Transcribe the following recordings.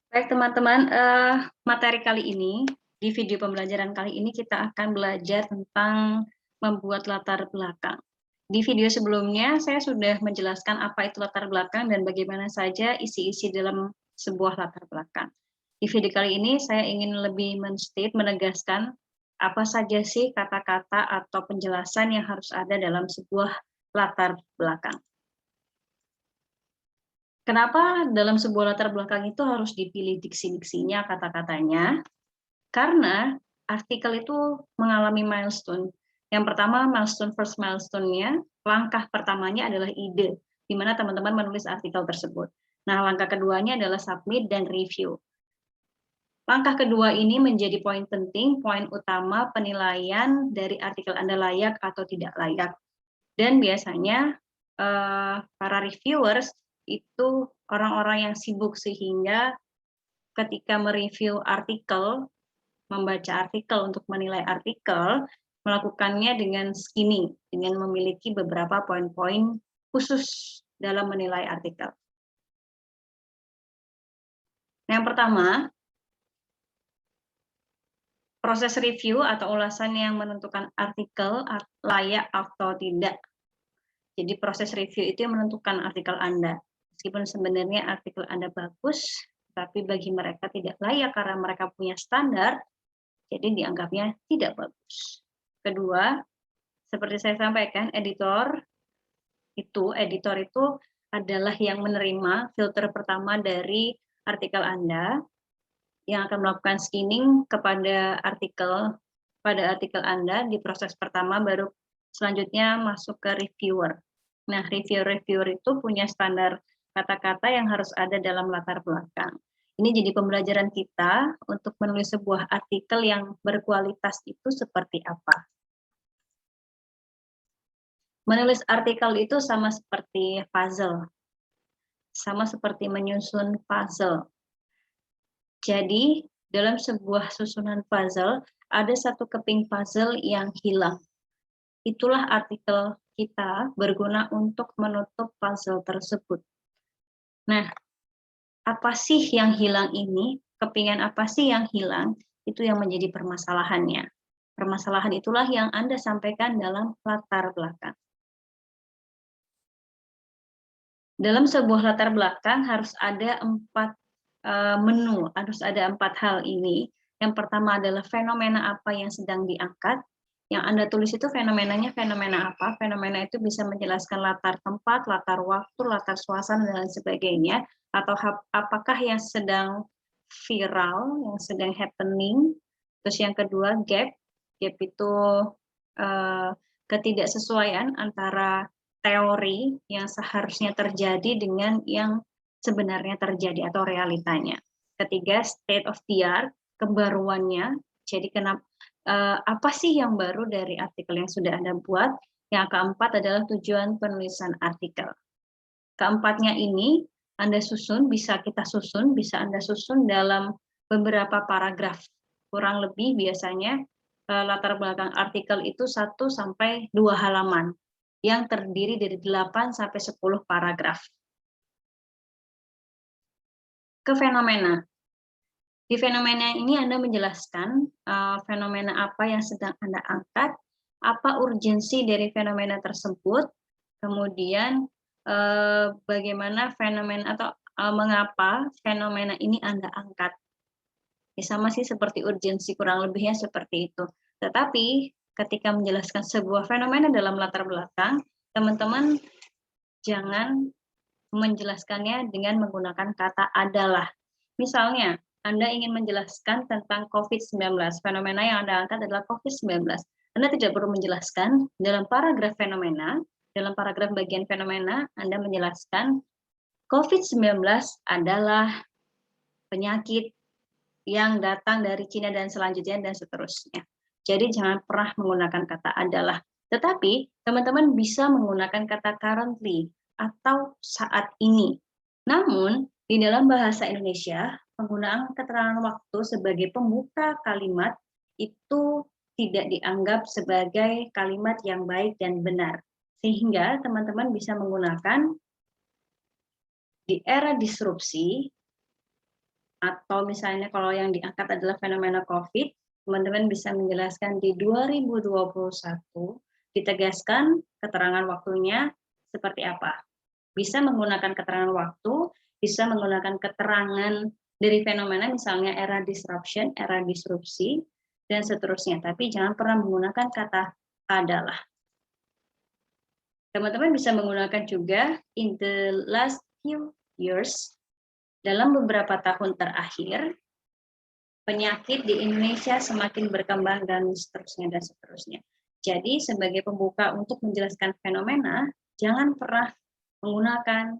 Baik teman-teman, materi kali ini, di video pembelajaran kali ini kita akan belajar tentang membuat latar belakang. Di video sebelumnya saya sudah menjelaskan apa itu latar belakang dan bagaimana saja isi-isi dalam sebuah latar belakang. Di video kali ini saya ingin lebih menegaskan apa saja sih kata-kata atau penjelasan yang harus ada dalam sebuah latar belakang. Kenapa dalam sebuah latar belakang itu harus dipilih diksi-diksinya, kata-katanya? Karena artikel itu mengalami milestone. Yang pertama, first milestone-nya, langkah pertamanya adalah ide, di mana teman-teman menulis artikel tersebut. Nah, langkah keduanya adalah submit dan review. Langkah kedua ini menjadi poin penting, poin utama penilaian dari artikel Anda layak atau tidak layak. Dan biasanya para reviewers itu orang-orang yang sibuk sehingga ketika mereview artikel, membaca artikel untuk menilai artikel, melakukannya dengan skimming, dengan memiliki beberapa poin-poin khusus dalam menilai artikel. Yang pertama, proses review atau ulasan yang menentukan artikel layak atau tidak. Jadi proses review itu yang menentukan artikel Anda. Meskipun sebenarnya artikel Anda bagus, tapi bagi mereka tidak layak karena mereka punya standar, jadi dianggapnya tidak bagus. Kedua, seperti saya sampaikan, editor itu adalah yang menerima filter pertama dari artikel Anda, yang akan melakukan screening kepada artikel Anda di proses pertama, baru selanjutnya masuk ke reviewer. Nah, reviewer itu punya standar kata-kata yang harus ada dalam latar belakang. Ini jadi pembelajaran kita untuk menulis sebuah artikel yang berkualitas itu seperti apa. Menulis artikel itu sama seperti puzzle. Sama seperti menyusun puzzle. Jadi, dalam sebuah susunan puzzle, ada satu keping puzzle yang hilang. Itulah artikel kita berguna untuk menutup puzzle tersebut. Nah, apa sih yang hilang ini? Kepingan apa sih yang hilang? Itu yang menjadi permasalahannya. Permasalahan itulah yang Anda sampaikan dalam latar belakang. Dalam sebuah latar belakang harus ada 4 menu, harus ada 4 hal ini. Yang pertama adalah fenomena apa yang sedang diangkat. Yang Anda tulis itu fenomenanya fenomena apa? Fenomena itu bisa menjelaskan latar tempat, latar waktu, latar suasana, dan sebagainya. Atau apakah yang sedang viral, yang sedang happening. Terus yang kedua, gap. Gap itu ketidaksesuaian antara teori yang seharusnya terjadi dengan yang sebenarnya terjadi atau realitanya. Ketiga, state of the art, kebaruannya. Jadi apa sih yang baru dari artikel yang sudah Anda buat? Yang keempat adalah tujuan penulisan artikel. Keempatnya ini bisa Anda susun dalam beberapa paragraf. Kurang lebih biasanya latar belakang artikel itu 1 sampai 2 halaman yang terdiri dari 8 sampai 10 paragraf. Ke fenomena. Di fenomena ini Anda menjelaskan fenomena apa yang sedang Anda angkat, apa urgensi dari fenomena tersebut, kemudian bagaimana fenomena atau mengapa fenomena ini Anda angkat. Ya, sama sih seperti urgensi, kurang lebihnya seperti itu. Tetapi ketika menjelaskan sebuah fenomena dalam latar belakang, teman-teman jangan menjelaskannya dengan menggunakan kata adalah. Misalnya, Anda ingin menjelaskan tentang COVID-19. Fenomena yang Anda angkat adalah COVID-19. Anda tidak perlu menjelaskan dalam paragraf fenomena, dalam paragraf bagian fenomena, Anda menjelaskan COVID-19 adalah penyakit yang datang dari Cina dan selanjutnya dan seterusnya. Jadi jangan pernah menggunakan kata adalah. Tetapi teman-teman bisa menggunakan kata currently atau saat ini. Namun, di dalam bahasa Indonesia, penggunaan keterangan waktu sebagai pembuka kalimat itu tidak dianggap sebagai kalimat yang baik dan benar. Sehingga teman-teman bisa menggunakan di era disrupsi, atau misalnya kalau yang diangkat adalah fenomena COVID, teman-teman bisa menjelaskan di 2021, ditegaskan keterangan waktunya seperti apa. Bisa menggunakan keterangan waktu, bisa menggunakan keterangan dari fenomena misalnya era disruption, era disrupsi, dan seterusnya. Tapi jangan pernah menggunakan kata adalah. Teman-teman bisa menggunakan juga in the last few years, dalam beberapa tahun terakhir, penyakit di Indonesia semakin berkembang dan seterusnya dan seterusnya. Jadi sebagai pembuka untuk menjelaskan fenomena, jangan pernah menggunakan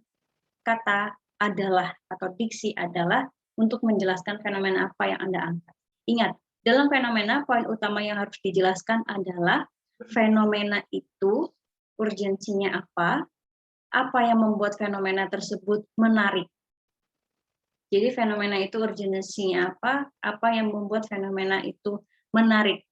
kata adalah atau diksi adalah untuk menjelaskan fenomena apa yang Anda angkat. Ingat, dalam fenomena poin utama yang harus dijelaskan adalah fenomena itu urgensinya apa yang membuat fenomena tersebut menarik. Jadi fenomena itu urgensinya apa yang membuat fenomena itu menarik.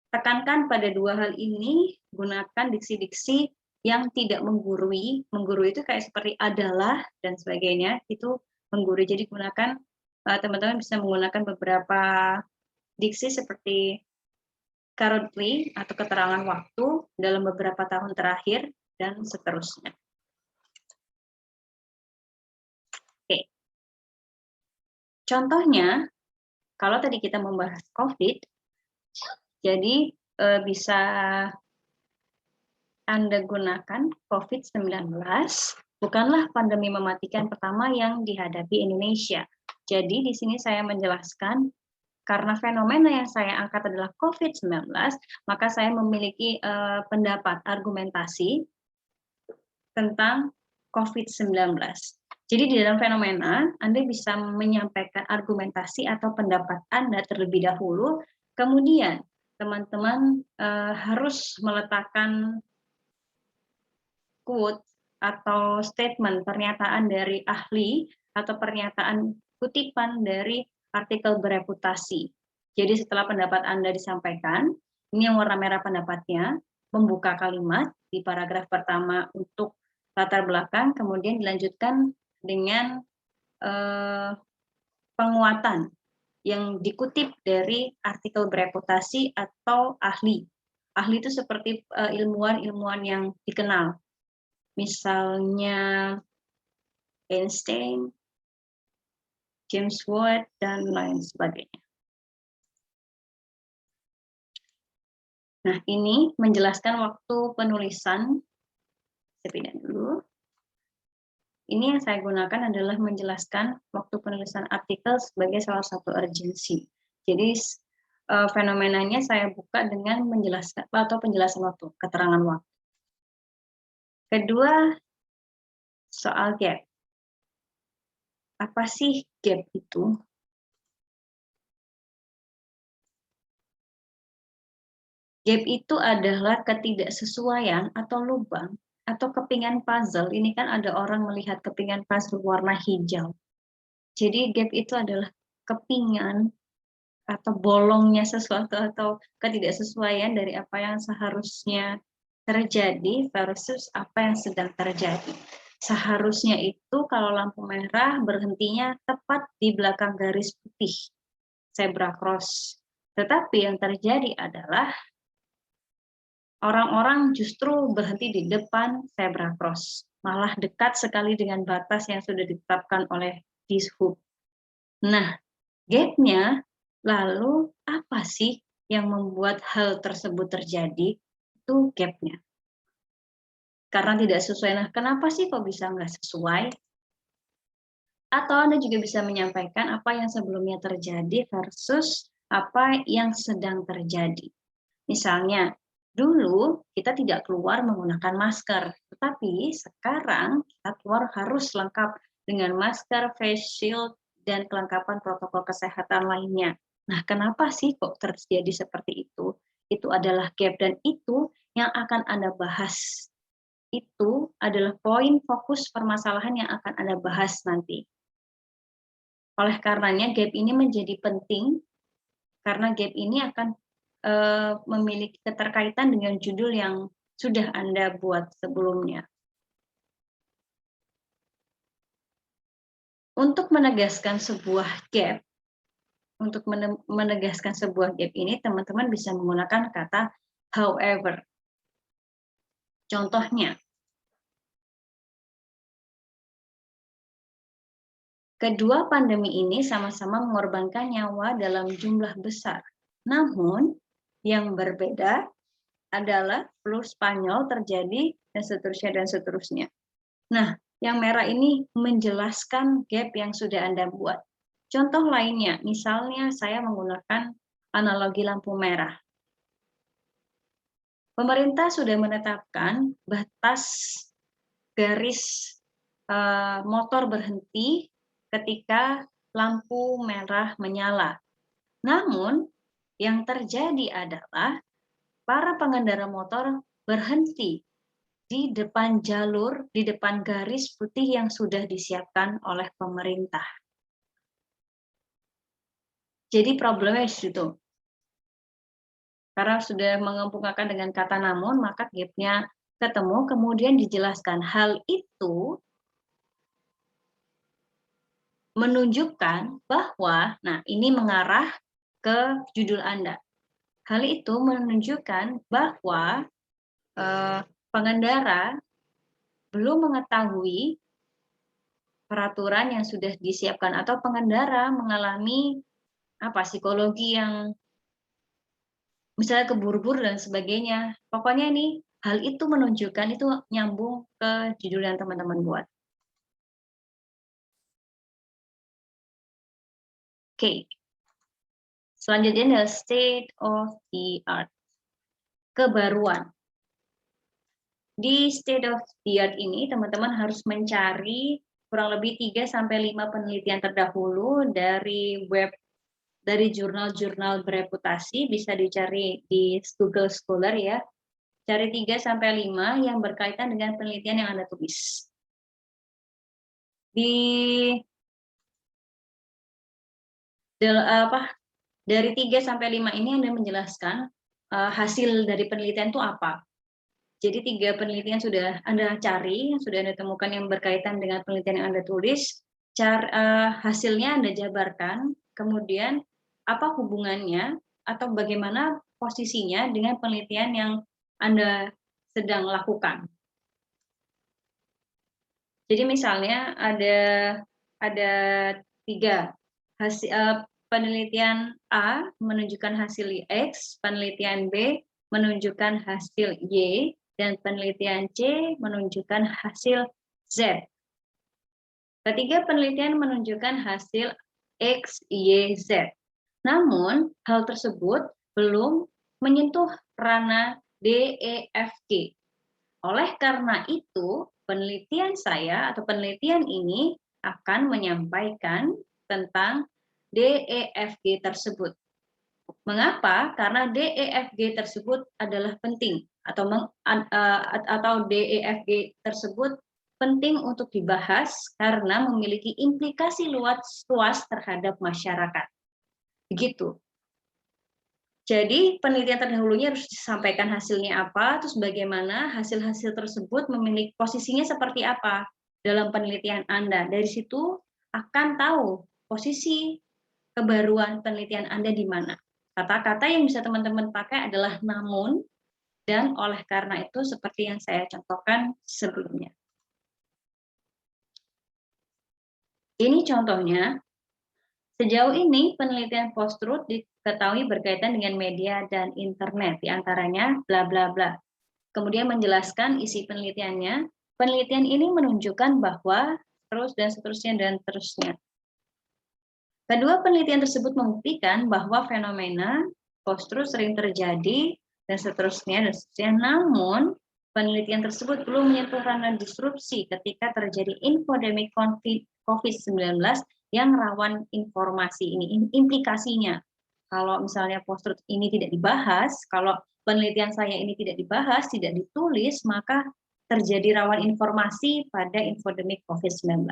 Tekankan pada dua hal ini, gunakan diksi-diksi yang tidak menggurui. Menggurui itu kayak seperti adalah dan sebagainya, itu menggurui. Jadi gunakan, teman-teman bisa menggunakan beberapa diksi seperti currently atau keterangan waktu dalam beberapa tahun terakhir dan seterusnya. Oke. Contohnya, kalau tadi kita membahas COVID, jadi bisa Anda gunakan COVID-19 bukanlah pandemi mematikan pertama yang dihadapi Indonesia. Jadi di sini saya menjelaskan karena fenomena yang saya angkat adalah COVID-19, maka saya memiliki pendapat argumentasi tentang COVID-19. Jadi di dalam fenomena, Anda bisa menyampaikan argumentasi atau pendapat Anda terlebih dahulu, kemudian teman-teman harus meletakkan quote atau statement, pernyataan dari ahli atau pernyataan kutipan dari artikel bereputasi. Jadi setelah pendapat Anda disampaikan, ini yang warna merah pendapatnya, membuka kalimat di paragraf pertama untuk latar belakang, kemudian dilanjutkan dengan penguatan yang dikutip dari artikel bereputasi atau ahli. Ahli itu seperti ilmuwan-ilmuwan yang dikenal. Misalnya Einstein, James Watt, dan lain sebagainya. Nah, ini menjelaskan waktu penulisan. Saya pindah dulu. Ini yang saya gunakan adalah menjelaskan waktu penulisan artikel sebagai salah satu urgensi. Jadi fenomenanya saya buka dengan menjelaskan atau penjelasan waktu, keterangan waktu. Kedua, soal gap. Apa sih gap itu? Gap itu adalah ketidaksesuaian atau lubang atau kepingan puzzle. Ini kan ada orang melihat kepingan puzzle warna hijau. Jadi gap itu adalah kepingan atau bolongnya sesuatu atau ketidaksesuaian dari apa yang seharusnya terjadi versus apa yang sedang terjadi. Seharusnya itu kalau lampu merah berhentinya tepat di belakang garis putih, zebra cross. Tetapi yang terjadi adalah orang-orang justru berhenti di depan zebra cross, malah dekat sekali dengan batas yang sudah ditetapkan oleh Dishub. Nah, gap-nya lalu apa sih yang membuat hal tersebut terjadi? Itu gap-nya. Karena tidak sesuai. Nah, kenapa sih kok bisa nggak sesuai? Atau Anda juga bisa menyampaikan apa yang sebelumnya terjadi versus apa yang sedang terjadi. Misalnya, dulu kita tidak keluar menggunakan masker, tetapi sekarang kita keluar harus lengkap dengan masker, face shield, dan kelengkapan protokol kesehatan lainnya. Nah, kenapa sih kok terjadi seperti itu? Itu adalah gap dan itu yang akan Anda bahas. Itu adalah poin fokus permasalahan yang akan Anda bahas nanti. Oleh karenanya gap ini menjadi penting karena gap ini akan memiliki keterkaitan dengan judul yang sudah Anda buat sebelumnya. Untuk menegaskan sebuah gap, ini teman-teman bisa menggunakan kata however. Contohnya, kedua pandemi ini sama-sama mengorbankan nyawa dalam jumlah besar. Namun, yang berbeda adalah flu Spanyol terjadi dan seterusnya dan seterusnya. Nah, yang merah ini menjelaskan gap yang sudah Anda buat. Contoh lainnya, misalnya saya menggunakan analogi lampu merah. Pemerintah sudah menetapkan batas garis motor berhenti ketika lampu merah menyala. Namun, yang terjadi adalah para pengendara motor berhenti di depan jalur, di depan garis putih yang sudah disiapkan oleh pemerintah. Jadi problemnya di situ. Karena sudah mengemukakan dengan kata namun, maka gap-nya ketemu, kemudian dijelaskan. Hal itu menunjukkan bahwa, nah ini mengarah ke judul Anda. Hal itu menunjukkan bahwa pengendara belum mengetahui peraturan yang sudah disiapkan atau pengendara mengalami psikologi yang misalnya keburu-buru dan sebagainya. Pokoknya ini hal itu menunjukkan, itu nyambung ke judul yang teman-teman buat. Oke. Selanjutnya adalah state of the art. Kebaruan. Di state of the art ini teman-teman harus mencari kurang lebih 3-5 penelitian terdahulu dari web, dari jurnal-jurnal bereputasi, bisa dicari di Google Scholar ya. Cari 3-5 yang berkaitan dengan penelitian yang Anda tulis. Dari 3-5 ini Anda menjelaskan hasil dari penelitian itu apa. Jadi 3 penelitian sudah Anda cari, sudah Anda temukan yang berkaitan dengan penelitian yang Anda tulis, hasilnya Anda jabarkan, kemudian apa hubungannya atau bagaimana posisinya dengan penelitian yang Anda sedang lakukan. Jadi misalnya ada 3 hasil, penelitian A menunjukkan hasil X, penelitian B menunjukkan hasil Y, dan penelitian C menunjukkan hasil Z. Ketiga penelitian menunjukkan hasil X, Y, Z. Namun, hal tersebut belum menyentuh ranah D, E, F, G. Oleh karena itu, penelitian saya atau penelitian ini akan menyampaikan tentang D, E, F, G tersebut. Mengapa? Karena D, E, F, G tersebut adalah penting atau D, E, F, G tersebut penting untuk dibahas karena memiliki implikasi luas terhadap masyarakat. Begitu. Jadi penelitian terdahulunya harus disampaikan hasilnya apa, terus bagaimana hasil-hasil tersebut memiliki posisinya seperti apa dalam penelitian Anda. Dari situ akan tahu posisi kebaruan penelitian Anda di mana. Kata-kata yang bisa teman-teman pakai adalah namun, dan oleh karena itu seperti yang saya contohkan sebelumnya. Ini contohnya, sejauh ini penelitian post-truth diketahui berkaitan dengan media dan internet, diantaranya bla bla bla. Kemudian menjelaskan isi penelitiannya, penelitian ini menunjukkan bahwa terus dan seterusnya dan terusnya. Kedua penelitian tersebut membuktikan bahwa fenomena post-truth sering terjadi dan seterusnya. Namun, penelitian tersebut belum menyentuh ranah disrupsi ketika terjadi infodemik COVID-19 yang rawan informasi ini. Implikasinya, kalau misalnya post-truth ini tidak dibahas, kalau penelitian saya ini tidak dibahas, tidak ditulis, maka terjadi rawan informasi pada infodemik COVID-19.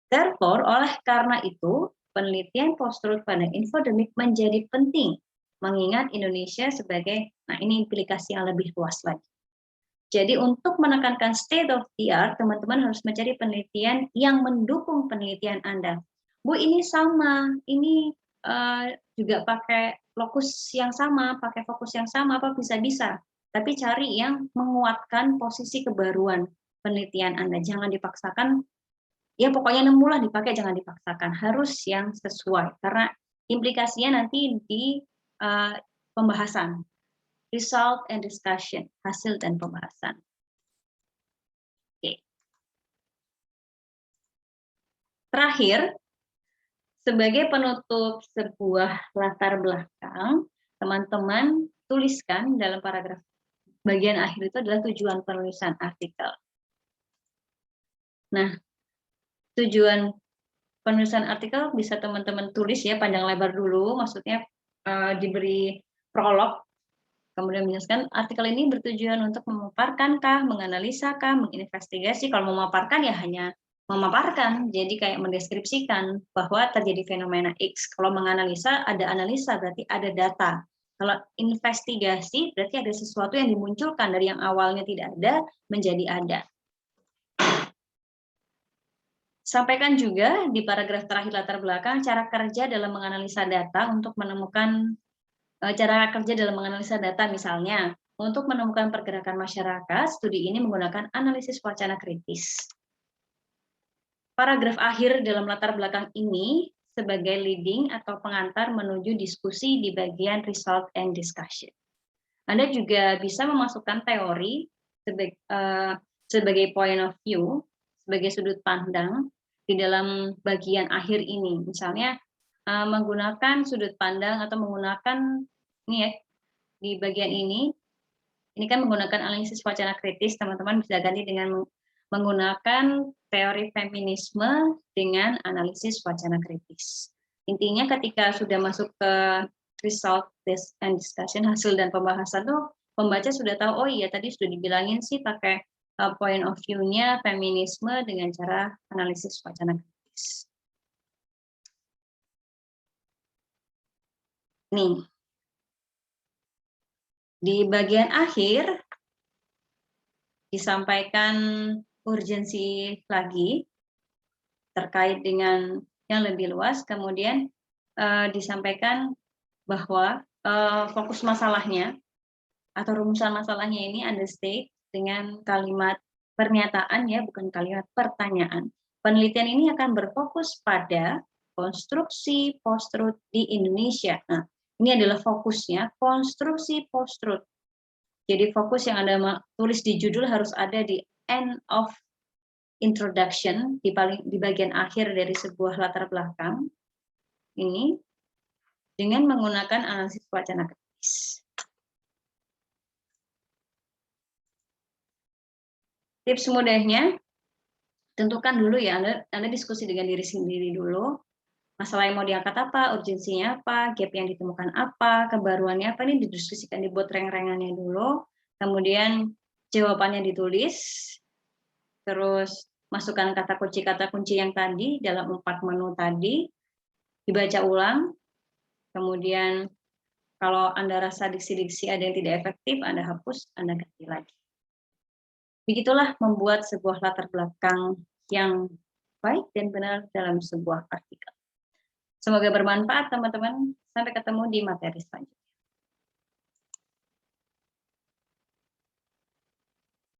Therefore, oleh karena itu, penelitian post-truth pada infodemik menjadi penting, mengingat Indonesia sebagai, nah ini implikasi yang lebih luas lagi. Jadi untuk menekankan state of the art, teman-teman harus mencari penelitian yang mendukung penelitian Anda. Bu, ini sama, ini juga pakai lokus yang sama, pakai fokus yang sama, apa bisa-bisa. Tapi cari yang menguatkan posisi kebaruan penelitian Anda. Jangan dipaksakan, ya pokoknya nemulah dipakai, jangan dipaksakan. Harus yang sesuai, karena implikasinya nanti di pembahasan. Result and discussion, hasil dan pembahasan. Oke. Terakhir, sebagai penutup sebuah latar belakang, teman-teman tuliskan dalam paragraf bagian akhir itu adalah tujuan penulisan artikel. Nah, tujuan penulisan artikel bisa teman-teman tulis ya panjang lebar dulu, maksudnya diberi prolog. Kemudian menjelaskan artikel ini bertujuan untuk memaparkankah, menganalisakah, menginvestigasi. Kalau memaparkan ya hanya memaparkan, jadi kayak mendeskripsikan bahwa terjadi fenomena X. Kalau menganalisa, ada analisa, berarti ada data. Kalau investigasi, berarti ada sesuatu yang dimunculkan dari yang awalnya tidak ada, menjadi ada. Sampaikan juga di paragraf terakhir latar belakang cara kerja dalam menganalisa data untuk menemukan cara kerja dalam menganalisa data, misalnya untuk menemukan pergerakan masyarakat, studi ini menggunakan analisis wacana kritis. Paragraf akhir dalam latar belakang ini sebagai leading atau pengantar menuju diskusi di bagian result and discussion. Anda juga bisa memasukkan teori sebagai point of view, sebagai sudut pandang di dalam bagian akhir ini. Misalnya menggunakan sudut pandang atau menggunakan ini ya, di bagian ini kan menggunakan analisis wacana kritis, teman-teman bisa ganti dengan menggunakan teori feminisme dengan analisis wacana kritis. Intinya ketika sudah masuk ke result and discussion, hasil dan pembahasan tuh pembaca sudah tahu, oh iya tadi sudah dibilangin sih pakai point of view-nya feminisme dengan cara analisis wacana kritis. Nih, di bagian akhir disampaikan urgensi lagi terkait dengan yang lebih luas, kemudian disampaikan bahwa fokus masalahnya atau rumusan masalahnya ini understate dengan kalimat pernyataan ya, bukan kalimat pertanyaan. Penelitian ini akan berfokus pada konstruksi post-truth di Indonesia. Nah, ini adalah fokusnya, konstruksi post-truth. Jadi fokus yang Anda tulis di judul harus ada di end of introduction, di bagian akhir dari sebuah latar belakang ini, dengan menggunakan analisis wacana kritis. Tips mudahnya, tentukan dulu ya, Anda diskusi dengan diri sendiri dulu, masalah yang mau diangkat apa, urgensinya apa, gap yang ditemukan apa, kebaruannya apa, ini didiskusikan, dibuat reng-rengannya dulu, kemudian jawabannya ditulis, terus masukkan kata kunci yang tadi dalam 4 menu tadi, dibaca ulang, kemudian kalau Anda rasa diksi-diksi ada yang tidak efektif, Anda hapus, Anda ganti lagi. Begitulah membuat sebuah latar belakang yang baik dan benar dalam sebuah artikel. Semoga bermanfaat teman-teman. Sampai ketemu di materi selanjutnya.